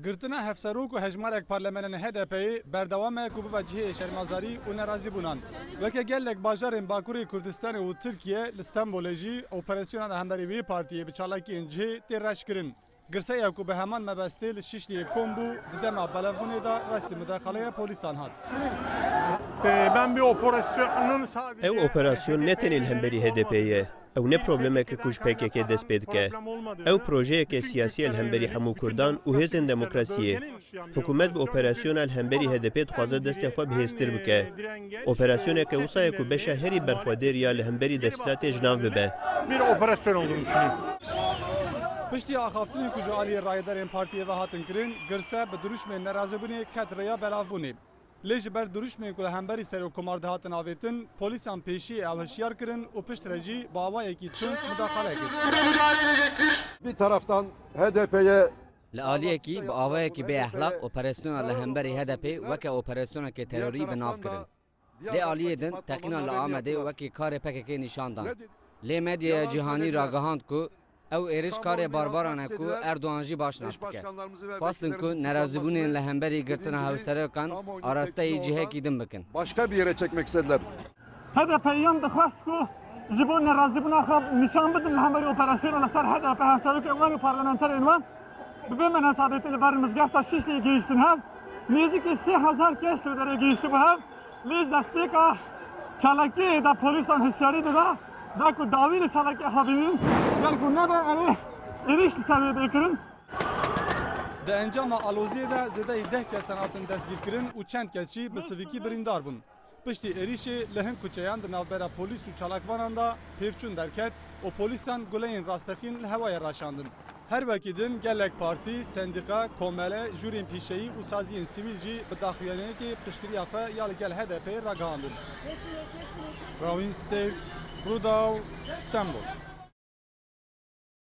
Girtina hevserok û hejmarek parlamenên HDP'yê berdewam e ku bibe cihê şermazarî û nerazî bûnan. Weke gelek bajarên Bakurê Kurdistanê û Tirkiye li Stenbolê jî operasyona hemberî wê partiyê bi çalakiyên cihê tê reşkirin. Girseya ku bi heman mebestê li Şişliyê kom bû di dema belevbûnê de restî midexaleya polîsan hat. Ben bir operasyonun sadece... Ew operasyon ne tenê hemberî HDP'ye. Ew ne problemeke ku ji PKK dest pê dike. Ew projeyeke siyasî hemberî hemû Kurdan û hêzên demokrasiyê. Hikûmet bi operasyona hemberî HDP dixwaze destê xwe bihêztir bike. Operasyoneke wisa ye ku beşa herî berxwedêriya li hemberî desthilatê ji nav bibe. Bir operasyon olduğunu düşünüyorum. Piştî axaftinên ku ji aliyê rayedarên partiyê ve hatin kirin, girse bi duruşmên nerazîbûnê ket rêya belavbûnê. Lê ji ber duruşmên ku li hemberî serokkomar de hatin avêtin, polîsan pêşî ew hişyar kirin û pişt re jî bi awayekî tund müdaxale kir. Bir taraftan HDP'ye Li aliyekî bi awayekî bê ehlaq operasyona li hemberî HDP weke operasyonekê terorî bi nav kirin. Lê aliyê din teqîna li Amedê wekî karê PKK nîşan dan. Lê medyaya cîhanî ragihand ku ew êriş karê barbaran e ku Erdoğan jî başnaş bike. Xwastin ku nerazîbûnên li hemberî girtina hevserokan arasteyî cihekî din bikin. başka bir yere çekmek istediler. HDP'yen dixwast ku ji bo nerazîbûna xwe nîşan bidin li hemberî operasyona li ser HDP hevserokên wan û parlamenterên wan bi vê menasebetê li ber mizgefta Şişliyê gihîştin hev. Nêzîkî 3000 kes li derê gihîştî bu hev. Lê ji destpêka çalakiyê de polîsan hişyarî dida da ku dawî li çalakiyê xebînin gel ku nebe ew êriş li ser wê bêkirin. Di encama aloziyê de zêdeyî 10 kesan hatin destgîrkirin û çend kes jî bi sivikî birîndar bûn. Piştî êrişê li hin kuçeyan di navbera polîs û çalakvanan da pêvçûn derket û polîsan guleyên rastexîn li hewayê raşandin. Her wekî din gelek partî, sendîqa, komele, jûrên pîşeyî û saziyên sivîl jî bi daxuyaniyekê piştgiriya xwe ya li gel HDP'yê ragihandin. Rawîn Stêv, Rûdaw, Stenbol.